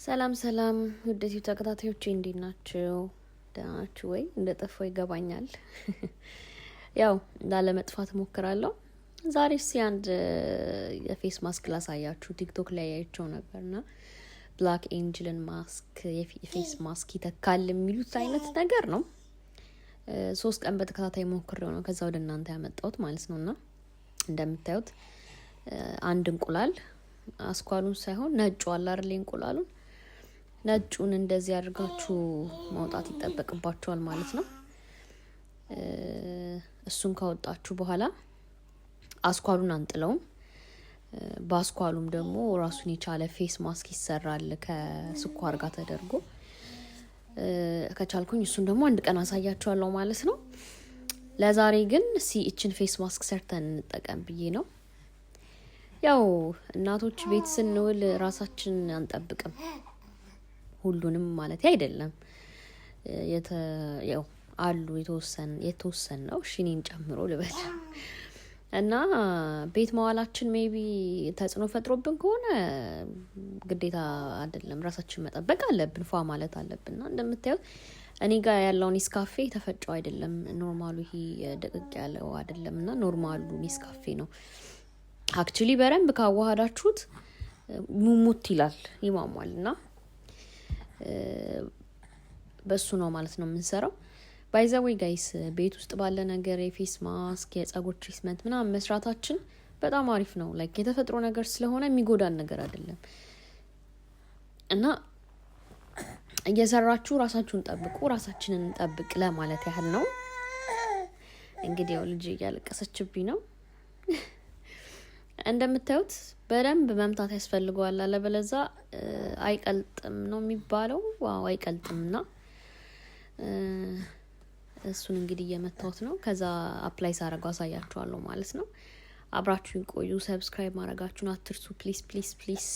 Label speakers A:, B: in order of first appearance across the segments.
A: ሰላም ውዴት ተከታታዮቼ እንዴት ናችሁ? ደህና ናችሁ ወይ? እንደጠፋው ይገባኛል። ያው ላለመጥፋት ሞክራለሁ። ዛሬስ አንድ የፌስ ማስክ ላሳያችሁ። ቲክቶክ ላይ ያያቸው ነበርና ብላክ ኤንጅልን ማስክ የፌስ ማስክ ይተካል የሚሉት አይነት ነገር ነው። 3 ቀን በተከታታይ ሞክሬው ነው ከዛ ወደ እናንተ ያመጣሁት ማለት ነውና እንደምታዩት አንድ እንቁላል አስኳሉን ሳይሆን ነጩ አለ አይደል እንቁላሉን ነጩን እንደዚህ አድርጋችሁ ማውጣት ይጠበቅባችኋል ማለት ነው። እሱን ካወጣችሁ በኋላ አስኳሉን አንጥለውም። በአስኳሉም ደግሞ ራሱን የቻለ ፌስ ማስክ ይሰራል ከስኳር ጋር ተደርጎ። ከቻልኩኝ እሱን ደግሞ አንድ ቀን አሳያችኋለሁ ማለት ነው። ለዛሬ ግን እቺን ፌስ ማስክ ሰርተን እንጠቀም ብዬ ነው። ያው እናቶች ቤት ስንውል ራሳችን አንጠብቅም ሁሉንም ማለት አይደለም። ያው አሉ የተወሰነ ነው ሽኒን ጨምሮ ልበል እና ቤት መዋላችን ሜቢ ተጽዕኖ ፈጥሮብን ከሆነ ግዴታ አይደለም ራሳችን መጠበቅ አለብን ፏ ማለት አለብንና እንደምታዩት እኔ ጋር ያለው ኔስካፌ ተፈጨው አይደለም ኖርማሉ ይሄ ደቀቅ ያለው አይደለምና ኖርማሉ ኔስካፌ ነው። አክቹሊ በረንብ ካዋሃዳችሁት ሙሙት ይላል ይማማልና በሱ ነው ማለት ነው የምንሰራው። ባይ ዘ ዌይ ጋይስ ቤት ውስጥ ባለ ነገር የፌስ ማስክ የጸጉር ትሪትመንት ምናምን መስራታችን በጣም አሪፍ ነው። ላይክ የተፈጥሮ ነገር ስለሆነ የሚጎዳን ነገር አይደለም እና እየሰራችሁ ራሳችሁን ጠብቁ፣ ራሳችንን እንጠብቅ ለማለት ያህል ነው። እንግዲህ ያው ልጅ እያለቀሰችብኝ ነው። እንደምታዩት በደንብ መምታት ያስፈልገዋል አለበለዛ አይቀልጥም ነው የሚባለው። ዋው አይቀልጥምና እሱን እንግዲህ እየመታሁት ነው። ከዛ አፕላይ ሳረጋው አሳያችኋለሁ ማለት ነው። አብራችሁን ቆዩ። ሰብስክራይብ ማድረጋችሁን አትርሱ ፕሊዝ።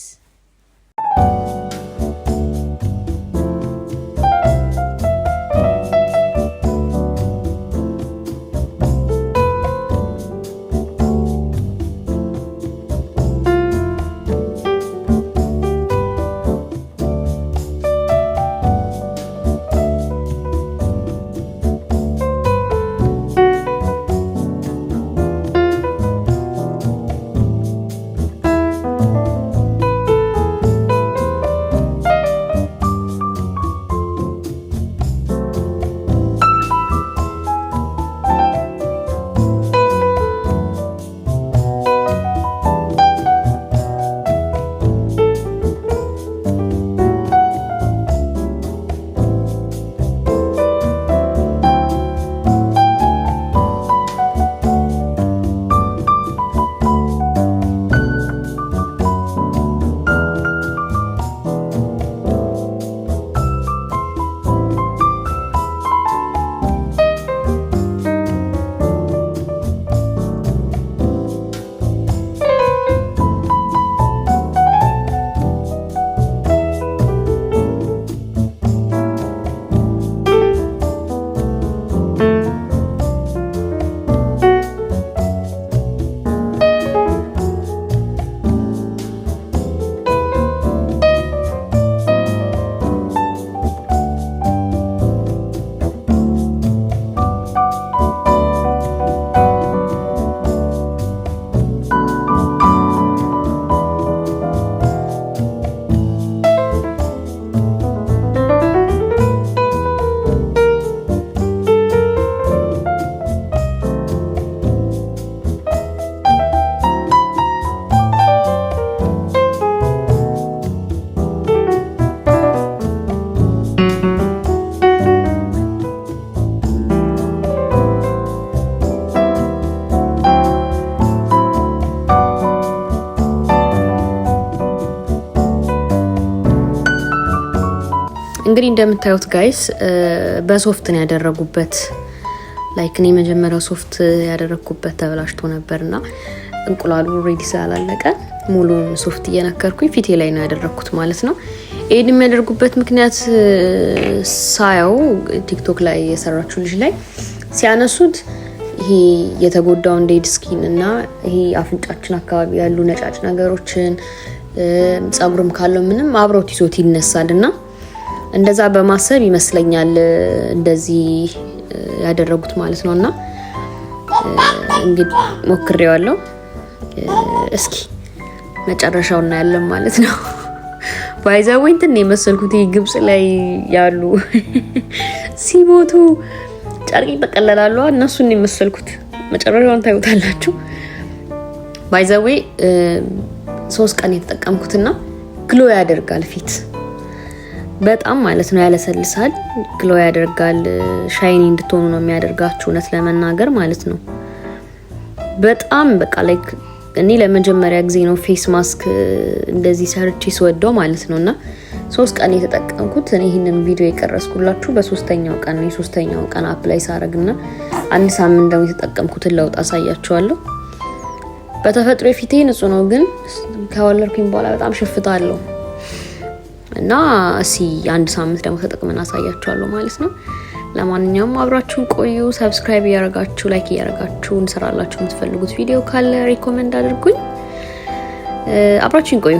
A: እንግዲህ እንደምታዩት ጋይስ በሶፍት ነው ያደረጉበት። ላይክ እኔ መጀመሪያው ሶፍት ያደረኩበት ተበላሽቶ ነበርና እንቁላሉ ሬዲ ስላላለቀ ሙሉ ሶፍት እየነከርኩኝ ፊቴ ላይ ነው ያደረኩት ማለት ነው። ይሄን የሚያደርጉበት ምክንያት ሳያው ቲክቶክ ላይ የሰራችሁ ልጅ ላይ ሲያነሱት ይሄ የተጎዳውን ዴድ ስኪን እና ይሄ አፍንጫችን አካባቢ ያሉ ነጫጭ ነገሮችን ጸጉርም ካለው ምንም አብሮት ይዞት ይነሳልና እንደዛ በማሰብ ይመስለኛል እንደዚህ ያደረጉት ማለት ነውና እንግዲህ ሞክሬዋለሁ። እስኪ መጨረሻው እናያለን ማለት ነው። ባይዛው እንትን የመሰልኩት ግብጽ ላይ ያሉ ሲሞቱ ጨርቅ ይጠቀለላሉ እነሱን የመሰልኩት መጨረሻውን ታዩታላችሁ። ባይዛው 3 ቀን የተጠቀምኩትና ግሎ ያደርጋል ፊት በጣም ማለት ነው ያለሰልሳል፣ ግሎ ያደርጋል፣ ሻይኒ እንድትሆኑ ነው የሚያደርጋችሁ እውነት ለመናገር ማለት ነው። በጣም በቃ ላይክ እኔ ለመጀመሪያ ጊዜ ነው ፌስ ማስክ እንደዚህ ሰርቼ ስወደው ማለት ነውና 3 ቀን የተጠቀምኩት። እኔ ይሄንን ቪዲዮ የቀረስኩላችሁ በ3ኛው ቀን ነው። የ3ኛው ቀን አፕላይ ሳረግና 1 ሳምንት ደግሞ የተጠቀምኩትን ለውጥ አሳያችኋለሁ። በተፈጥሮ ፊቴ ንጹህ ነው፣ ግን ከወለድኩኝ በኋላ በጣም ሽፍታ አለው እና እሺ 1 ሳምንት ደግሞ ተጠቅመን አሳያችኋለሁ ማለት ነው። ለማንኛውም አብራችሁን ቆዩ። ሰብስክራይብ ያረጋችሁ፣ ላይክ ያረጋችሁ እንሰራላችሁ የምትፈልጉት ቪዲዮ ካለ ሪኮመንድ አድርጉኝ። አብራችሁን ቆዩ።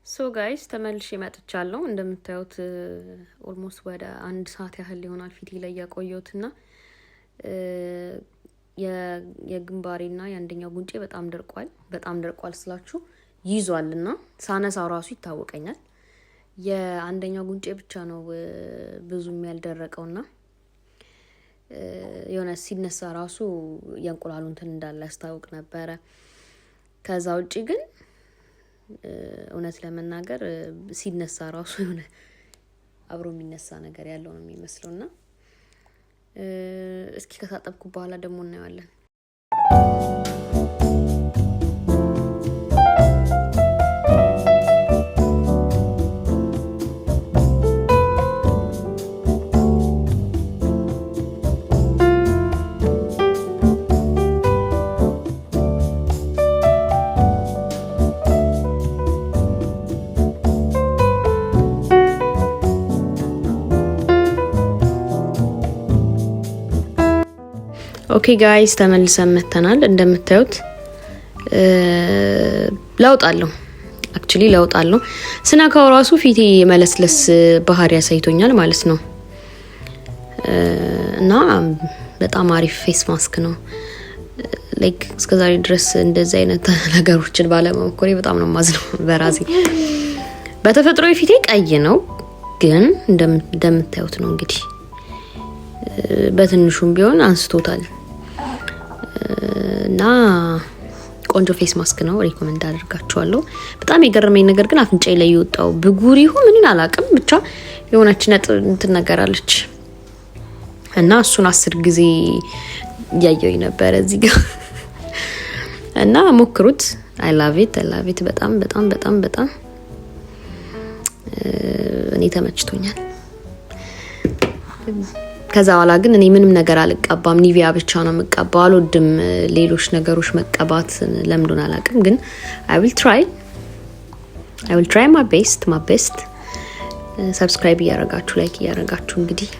A: ሶ ጋይስ ተመልሼ መጥቻለሁ። እንደምታዩት ኦልሞስት ወደ 1 ሰዓት ያህል ይሆናል ፊቴ ላይ ያቆየሁትና የግንባሬና የአንደኛው ጉንጬ በጣም ደርቋል ስላችሁ ይዟልና ሳነሳው ራሱ ይታወቀኛል። የአንደኛው ጉንጬ ብቻ ነው ብዙም ያልደረቀውና የሆነ ሲነሳ ራሱ የእንቁላሉ እንትን እንዳለ ያስታውቅ ነበረ። ከዛ ውጪ ግን እውነት ለመናገር ሲነሳ ራሱ የሆነ አብሮ የሚነሳ ነገር ያለው ነው የሚመስለውና እስኪ ከታጠብኩ በኋላ ደግሞ እናያለን። ኦኬ ጋይስ ተመልሰን መተናል። እንደምታዩት ለውጣለሁ አክቹሊ ለውጣለሁ። ስነካው ራሱ ፊቴ የመለስለስ ባህሪ ያሳይቶኛል ማለት ነው እና በጣም አሪፍ ፌስ ማስክ ነው። ላይክ እስከዛሬ ድረስ እንደዚህ አይነት ነገሮችን ባለመሞከሬ በጣም ነው ማዝነው በራሴ። በተፈጥሮ ፊቴ ቀይ ነው፣ ግን እንደምታዩት ነው እንግዲህ በትንሹም ቢሆን አንስቶታል እና ቆንጆ ፌስ ማስክ ነው ሪኮመንድ አደርጋችኋለሁ በጣም የገረመኝ ነገር ግን አፍንጫዬ ላይ የወጣው ብጉር ይሁን ምን አላቅም ብቻ የሆነች ነጥብ እንትን ነገር አለች እና እሱን 10 ጊዜ ያየው ነበር እዚህ ጋር እና ሞክሩት I love it በጣም በጣም በጣም በጣም እኔ ተመችቶኛል ከዛ በኋላ ግን እኔ ምንም ነገር አልቀባም ኒቪያ ብቻ ነው መቀባው አልወድም ሌሎች ነገሮች መቀባት ለምዶን አላቅም ግን I will try my best subscribe ያረጋችሁ ላይክ ያረጋችሁ እንግዲህ